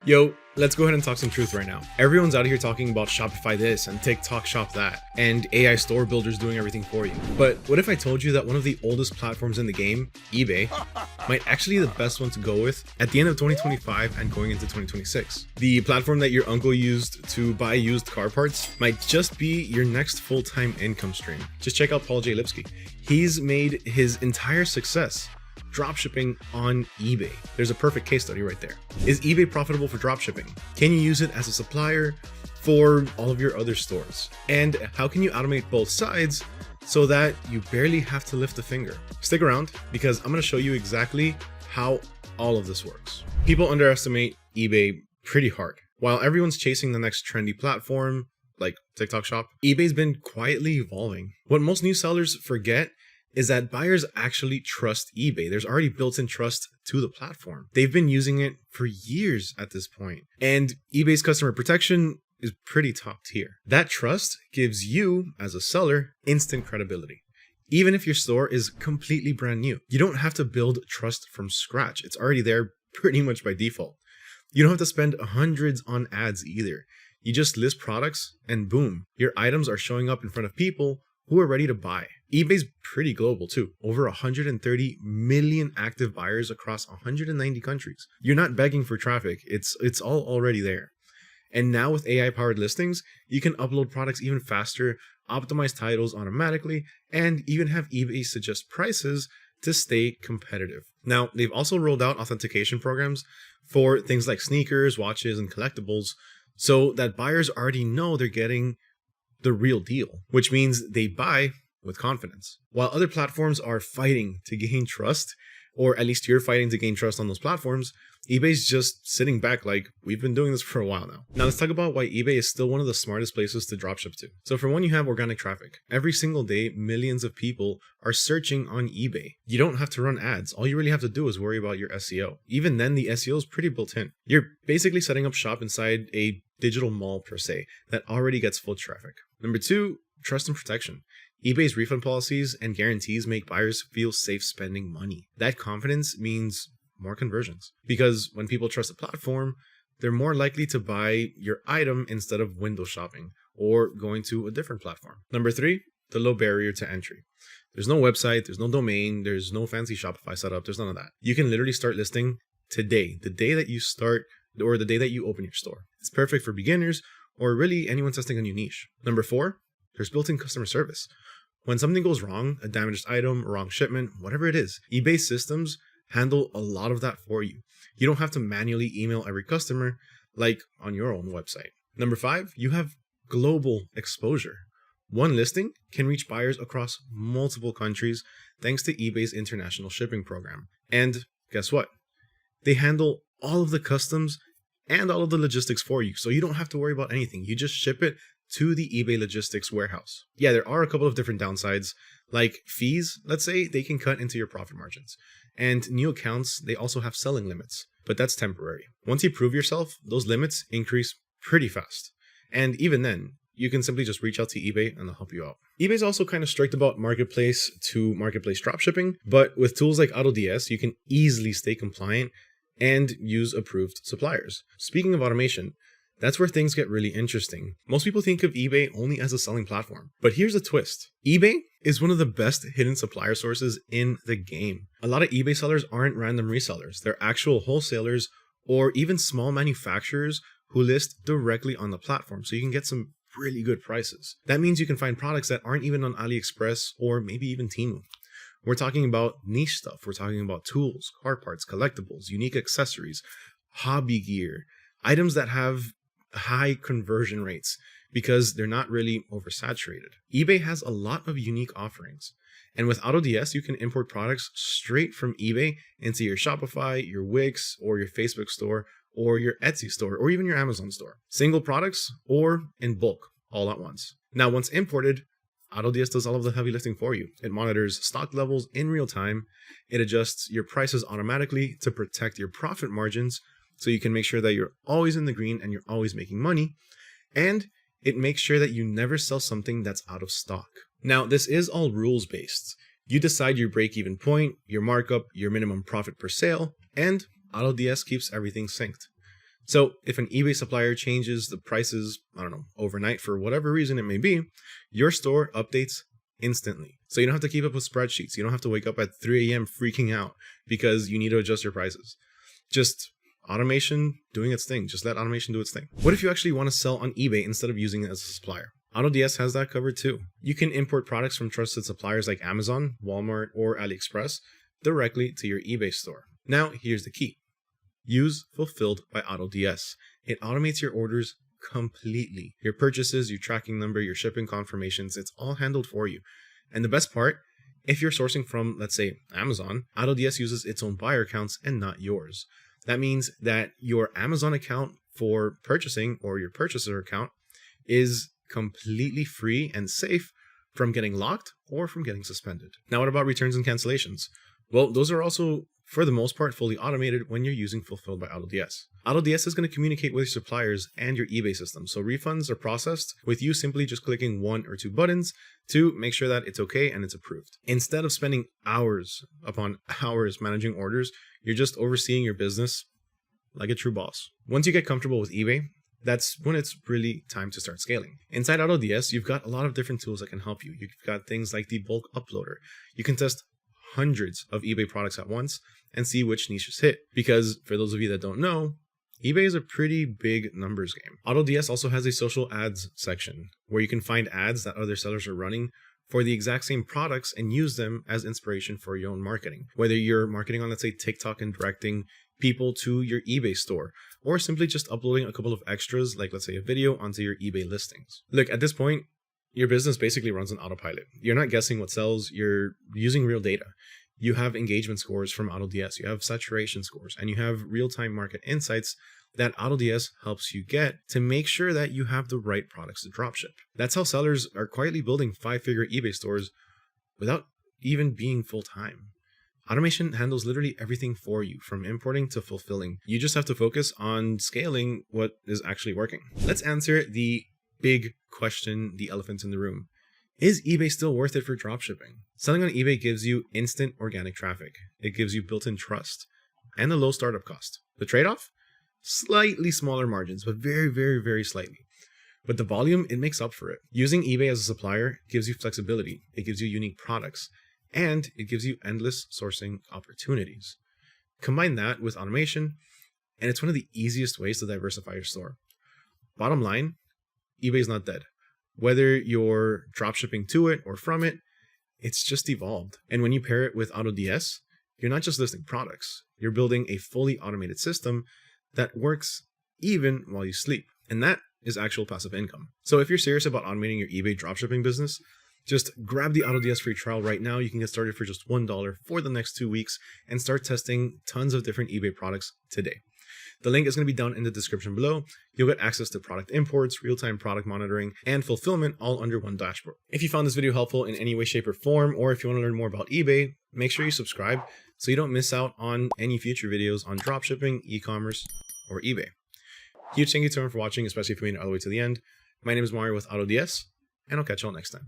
Yo, let's go ahead and talk some truth right now. Everyone's out here talking about Shopify this and TikTok shop that, and AI store builders doing everything for you. But what if I told you that one of the oldest platforms in the game, eBay, might actually be the best one to go with at the end of 2025 and going into 2026? The platform that your uncle used to buy used car parts might just be your next full-time income stream. Just check out Paul J. Lipsky. He's made his entire success dropshipping on eBay. There's a perfect case study right there. Is eBay profitable for dropshipping? Can you use it as a supplier for all of your other stores? And how can you automate both sides so that you barely have to lift a finger? Stick around because I'm going to show you exactly how all of this works. People underestimate eBay pretty hard. While everyone's chasing the next trendy platform like TikTok shop, eBay's been quietly evolving. What most new sellers forget is that buyers actually trust eBay. There's already built-in trust to the platform. They've been using it for years at this point, and eBay's customer protection is pretty top tier. That trust gives you, as a seller, instant credibility. Even if your store is completely brand new, you don't have to build trust from scratch. It's already there pretty much by default. You don't have to spend hundreds on ads either. You just list products and boom, your items are showing up in front of people who are ready to buy. eBay's pretty global too. Over 130 million active buyers across 190 countries. You're not begging for traffic. It's all already there. And now with AI-powered listings, you can upload products even faster, optimize titles automatically, and even have eBay suggest prices to stay competitive. Now, they've also rolled out authentication programs for things like sneakers, watches, and collectibles, so that buyers already know they're getting the real deal, which means they buy with confidence. While other platforms are fighting to gain trust, or at least you're fighting to gain trust on those platforms, eBay's just sitting back like, we've been doing this for a while now. Now let's talk about why eBay is still one of the smartest places to dropship to. So for one, you have organic traffic. Every single day, millions of people are searching on eBay. You don't have to run ads. All you really have to do is worry about your SEO. Even then, the SEO is pretty built in. You're basically setting up shop inside a digital mall per se that already gets full traffic. Number two, trust and protection. eBay's refund policies and guarantees make buyers feel safe spending money. That confidence means more conversions, because when people trust a platform, they're more likely to buy your item instead of window shopping or going to a different platform. Number three, the low barrier to entry. There's no website, there's no domain, there's no fancy Shopify setup, there's none of that. You can literally start listing today, the day that you start or the day that you open your store. It's perfect for beginners or really anyone testing a new niche. Number four, there's built-in customer service. When something goes wrong, a damaged item, wrong shipment, whatever it is, eBay systems handle a lot of that for you. You don't have to manually email every customer like on your own website. Number five, you have global exposure. One listing can reach buyers across multiple countries thanks to eBay's international shipping program. And guess what? They handle all of the customs and all of the logistics for you, so you don't have to worry about anything. You just ship it to the eBay logistics warehouse. Yeah, there are a couple of different downsides, like fees, let's say, they can cut into your profit margins. And new accounts, they also have selling limits, but that's temporary. Once you prove yourself, those limits increase pretty fast. And even then, you can simply just reach out to eBay and they'll help you out. eBay's also kind of strict about marketplace to marketplace dropshipping, but with tools like AutoDS, you can easily stay compliant and use approved suppliers. Speaking of automation, that's where things get really interesting. Most people think of eBay only as a selling platform, but here's a twist. eBay is one of the best hidden supplier sources in the game. A lot of eBay sellers aren't random resellers. They're actual wholesalers or even small manufacturers who list directly on the platform, so you can get some really good prices. That means you can find products that aren't even on AliExpress or maybe even Temu. We're talking about niche stuff. We're talking about tools, car parts, collectibles, unique accessories, hobby gear, items that have high conversion rates because they're not really oversaturated. eBay has a lot of unique offerings. And with AutoDS, you can import products straight from eBay into your Shopify, your Wix, or your Facebook store, or your Etsy store, or even your Amazon store. Single products or in bulk, all at once. Now, once imported, AutoDS does all of the heavy lifting for you. It monitors stock levels in real time. It adjusts your prices automatically to protect your profit margins, so you can make sure that you're always in the green and you're always making money. And it makes sure that you never sell something that's out of stock. Now, this is all rules-based. You decide your break-even point, your markup, your minimum profit per sale, and AutoDS keeps everything synced. So if an eBay supplier changes the prices, I don't know, overnight for whatever reason it may be, your store updates instantly. So you don't have to keep up with spreadsheets. You don't have to wake up at 3 a.m. freaking out because you need to adjust your prices. Just automation doing its thing. Just let automation do its thing. What if you actually want to sell on eBay instead of using it as a supplier? AutoDS has that covered too. You can import products from trusted suppliers like Amazon, Walmart, or AliExpress directly to your eBay store. Now, here's the key. Use Fulfilled by AutoDS. It automates your orders completely. Your purchases, your tracking number, your shipping confirmations, it's all handled for you. And the best part, if you're sourcing from, let's say, Amazon, AutoDS uses its own buyer accounts and not yours. That means that your Amazon account for purchasing or your purchaser account is completely free and safe from getting locked or from getting suspended. Now, what about returns and cancellations? Well, those are also, for the most part, fully automated when you're using Fulfilled by AutoDS. AutoDS is going to communicate with your suppliers and your eBay system, so refunds are processed with you simply just clicking 1 or 2 buttons to make sure that it's okay and it's approved. Instead of spending hours upon hours managing orders, you're just overseeing your business like a true boss. Once you get comfortable with eBay, that's when it's really time to start scaling. Inside AutoDS, you've got a lot of different tools that can help you. You've got things like the bulk uploader. You can test hundreds of eBay products at once and see which niches hit. Because for those of you that don't know, eBay is a pretty big numbers game. AutoDS also has a social ads section where you can find ads that other sellers are running for the exact same products and use them as inspiration for your own marketing. Whether you're marketing on, let's say, TikTok and directing people to your eBay store, or simply just uploading a couple of extras, like let's say a video, onto your eBay listings. Look, at this point, your business basically runs on autopilot. You're not guessing what sells, you're using real data. You have engagement scores from AutoDS, you have saturation scores, and you have real-time market insights that AutoDS helps you get to make sure that you have the right products to dropship. That's how sellers are quietly building 5-figure eBay stores without even being full-time. Automation handles literally everything for you, from importing to fulfilling. You just have to focus on scaling what is actually working. Let's answer the big question, the elephant in the room. Is eBay still worth it for dropshipping? Selling on eBay gives you instant organic traffic. It gives you built-in trust and a low startup cost. The trade-off? Slightly smaller margins, but very, very, very slightly. But the volume, it makes up for it. Using eBay as a supplier gives you flexibility. It gives you unique products. And it gives you endless sourcing opportunities. Combine that with automation, and it's one of the easiest ways to diversify your store. Bottom line, eBay is not dead. Whether you're dropshipping to it or from it, it's just evolved. And when you pair it with AutoDS, you're not just listing products. You're building a fully automated system that works even while you sleep. And that is actual passive income. So if you're serious about automating your eBay dropshipping business, just grab the AutoDS free trial right now. You can get started for just $1 for the next 2 weeks and start testing tons of different eBay products today. The link is going to be down in the description below. You'll get access to product imports, real-time product monitoring, and fulfillment all under one dashboard. If you found this video helpful in any way, shape, or form, or if you want to learn more about eBay, make sure you subscribe so you don't miss out on any future videos on dropshipping, e-commerce, or eBay. Huge thank you to everyone for watching, especially if you made it all the way to the end. My name is Mario with AutoDS, and I'll catch you all next time.